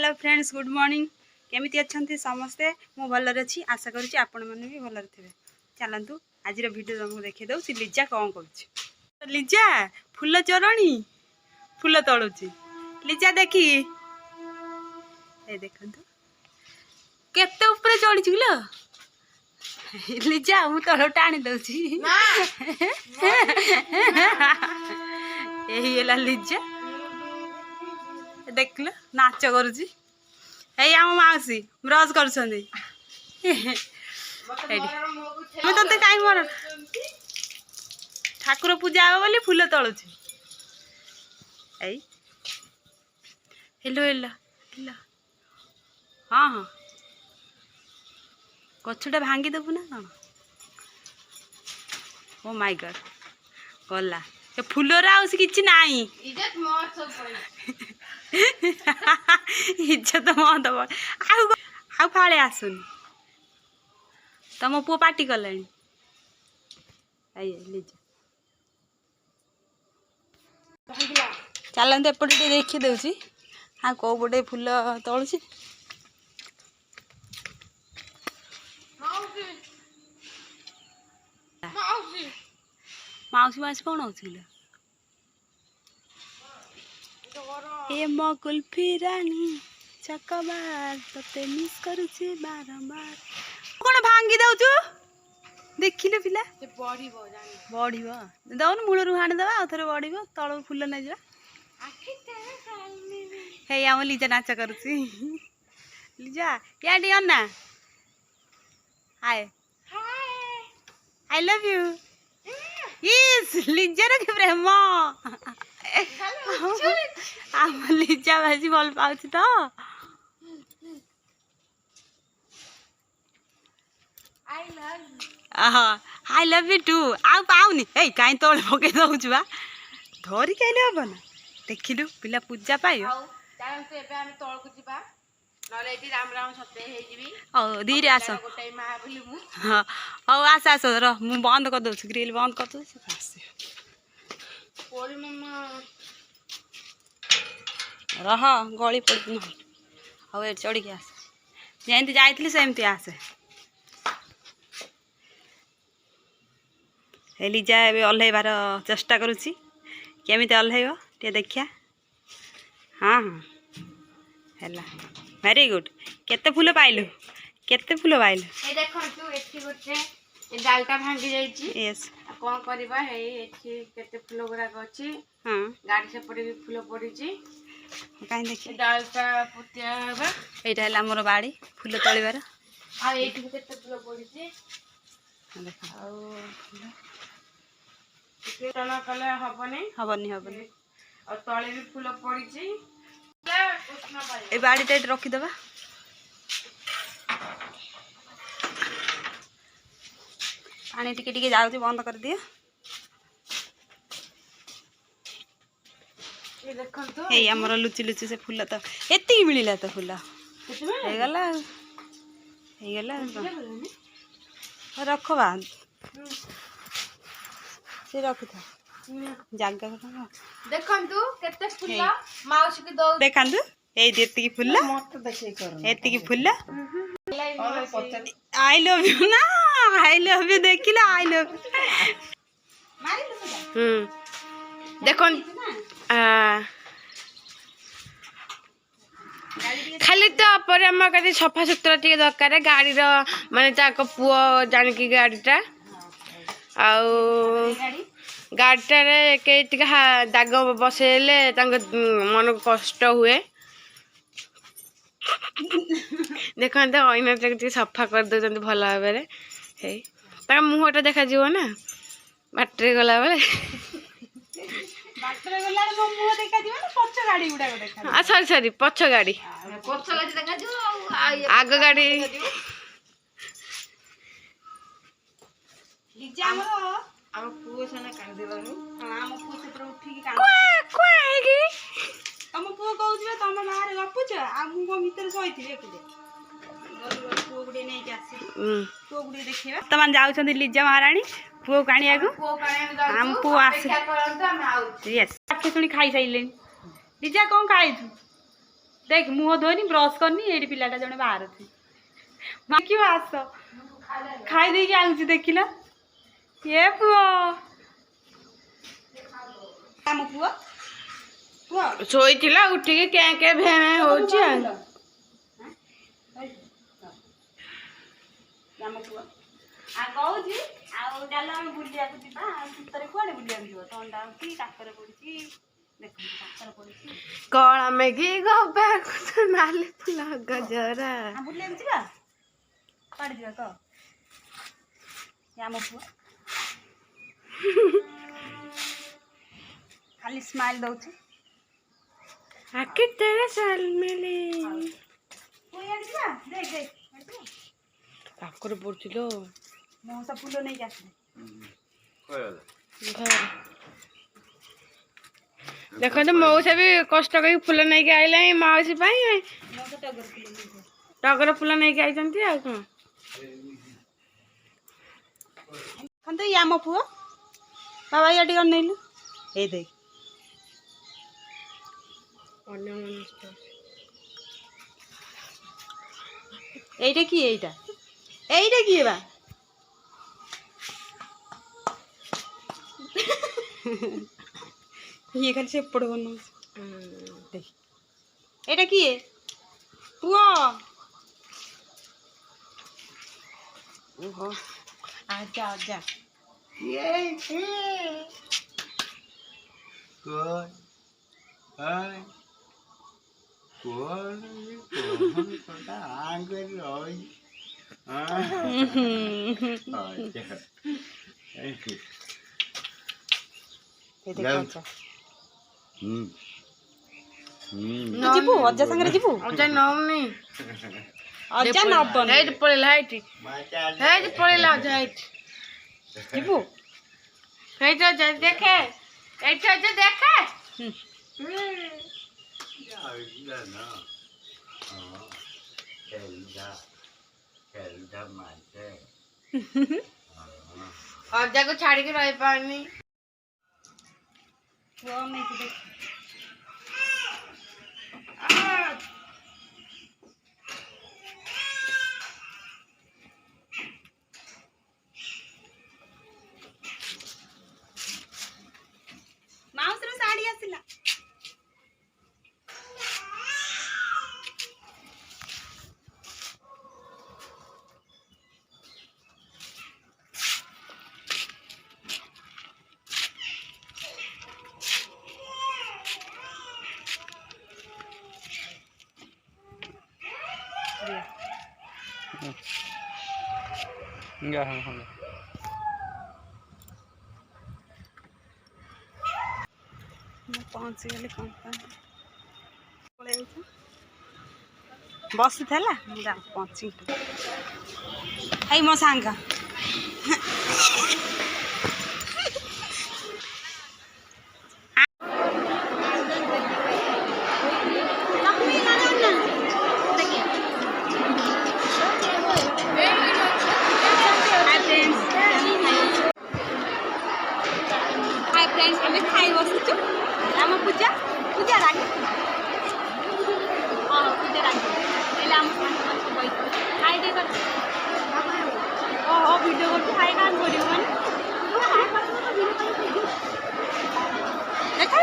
Hello friends good morning केमिति अच्छंती समस्ते मु भलर अच्छी आशा करुच्ची आपण मैंने भी भलर थे चलतु आज वीडियो तुमको देखे दौर लिजा कौन कर लिजा फूल चोरणी फूल तलुची लिजा देखी ए देखु केते ऊपर चढ़ी लो लिजा मु तल टाणी दौची यही लिजा देख लो नाच करुची आम मौसी ब्रश कर कहीं मोर ठाकुर पूजा हे बोली फूल तलुची हेलो हेलो हेलो हाँ हाँ गछटा भांगी देबू ना कौन ओ माय गॉड गला फूलर कि नाई इज्जत मत आउ फाड़े आसुनी तुम पु पार्टी कले चलते एपटे देखी दूसरी हाँ कौ पटे फूल तलुची माउसी माउसी कौन हो ए मो कुल्फी रानी चकबार तते मिस करुचे बारंबार कौन भांगी दउछु देखिले पिला से बढ़िबो दउन मूल रु हाण दबा आथरे बढ़िबो तळ फूल नै जा हे आम लिजा नाच करुची लिजा याडी अन्ना हाय I love you yes Lija रे प्रेम आम लिजा भाजी भल पाउछि तो आई लव यू टू आ पाउनी ए काई तोड़ पके दउछु बा धरी कैले हबो ना देखिलु पिला पूजा पाइयो जानते एबे हम तोड़ को जिबा नले एटी राम राम सते हे जिबी ओ धीरे आस गोटाई मा बोली मु हां ओ आस आस र मु बंद कर दउछु ग्रिल बंद कर दउछु आसे पोरी मम्मा रह गली पड़ हौ ए चढ़ी के आस जेंति जाइतली सेमति आसे लिजा ए ओल्हैबार चेष्टा करुची केमिति ओल्हैबो टे देखिया हाँ हाँ हैला वेरी गुड केते फूल पाइलु केते फूल पाइलु ए देखंतु एठी गोटे ए डालटा भांगी जाईची यस कोन करबा हे एठी केते फूल गुरा अछि हां गाड़ी से पड़े भी फूल पड़ीची काई देखि डालटा पुतिया बा एटा हैला हमर बाड़ी फूल तळिबार आ एठी केते फूल पड़ीची देख आ तना कले हबनी हबनी और तळे भी फूल पड़ीची ए बाड़ी टाइट रखी दबा पानी टिके टिके जाउती बंद कर दियो ये देखंतु ए हमर लुची लुची से फूल तो एति मिलिला तो फूल हे गला रखबा से रखि था जागा देखंतु केते फूल माउसी के दो देखंतु ए देती फूल मत देखै कर एति फूल आई लव यू ना आई लव यू देखिला आई लव देखन खाली तो पर हम कदी सफा सुतरा टिके दरकार गाड़ी रो माने ताको पुओ जान की गाड़ीटा आउ गाड़ीटा रे के टिके दाग बसेले मन को कष्ट हुए देखते अइना सफा कर दे भल भाव मुहटा देखा जीव ना बाटर गला बेले सरी सरी पछ गाड़ी आग गाड़ी तुम पुओ कहू तुम बाहर गपुच आगे भितर शोती पुओ गुड़े नहीं आस पुओ गुड़े देखा तुम जाऊँ लिजा महाराणी पुओ काणिया आम पुओ आस शुणी खाई सारे लिजा कौन खाई देख मुह धोनी ब्रश करनी ये पिलाटा जड़े बाहर थी माँ क्यों आस खाई दे आऊँ देखिल ये पुओ आम पुओ पुओ ଶୋଇଥିଲା ଉଠିକି କେଁ କେଁ ଭେଁ ଭେଁ ହଉଛି ଆଉ आम पुओ आ कहूँ आउ चल आम बुलिया जा शीतर कुआड़े बुलिया जीव थंडा होती काकर पड़ी देख काकर पड़ी କଳା ମେଘି ଗବାକୁ ନାଲି ଫୁଲ ଗଜରା बुलिया जा कुआड़े जा कह आम पुओ खाली स्माइल दौच ଆଖି ତେରେ ସାଲମିଲି देख देख କାକର ପଡୁଛି ଲୋ मौसा फूल नहीं जाते ଦେଖନ୍ତୁ ମଉସା ବି କଷ୍ଟ କରି ଫୁଲ ନେଇକି ଆଇଲାଣି ମାଉସୀ ପାଇଁ मौसा टगर फूल नहीं ଟଗର ଫୁଲ ନେଇକି ଆଇଛନ୍ତି ଆଉ କଣ खन तो या मो पुओ बाबा या टिकन नैलु ए देख এইটা কি এইটা এইটা কি বা ये खाली से पड़ बन देख এটা কি পুও ओहो आजा आजा Good. Hi. Good. Angry rồi. ये देख अच्छा Hmm. ଯିବୁ ଅଜା ସାଙ୍ଗରେ ଯିବୁ ଅଜା ନଉନି ଅଜା ନବନି ହେଇଟି ପଳେଇଲା ହେଇଟି ହେଇଟି ପଳେଇଲା ଅଜା ହେଇଟି ଯିବୁ ହେଇଟି ଅଜା ଦେଖେ ହେଇଟି ଅଜା ଦେଖେ ଅଜାକୁ ଛାଡିକି ରହିପାରୁନି ପୁଅ ନେଇକି ଦେଖ ମାଉସୀର ଶାଢ଼ୀ ଆସିଲା Enggak, enggak. ମୁଁ ପହଞ୍ଚିଗଲି କମ୍ପାନୀ ପଳେଇ ଆଇଛି ବସିଥିଲା ମୁଁ ଯା ପହଞ୍ଚିଲି ହେଇ ମୋ ସାଙ୍ଗ हाय फ्रेंड्स हमें खाई बसुचु आम पूजा पूजा राखी हाँ पूजा राखी एले आम बैठ खाई दे कर ओ वीडियो करते खाई कान करियो माने देखा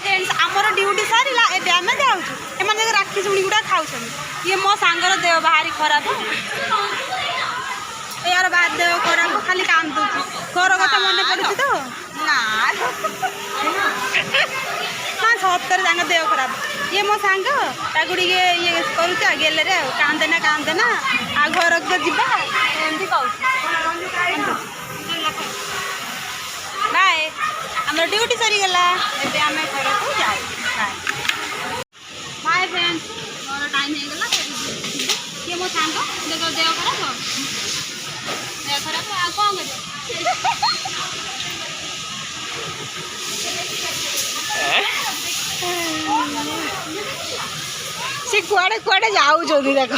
फ्रेंड्स आमर ड्यूटी सारा ए आम जाऊँ एम राखी चुड़ी गुड़ा खाऊँ ये मो सांगर देह बाहरी खराब यार बाद देह खराब खाली कांदू घर कथा मन पड़ुची तो ना सतर देह खराब ये मो सांग ताकू ये करुचा गेले रे कांदे ना आ घर को जीवा एमती कहूँ बाय आम ड्यूटी सरीगला एबे आम घर को जाऊ bye bye friends more time हो गला ये मो सांग देह खराब खराब आ कौन से कुआड़े कुआड़े जाऊ देख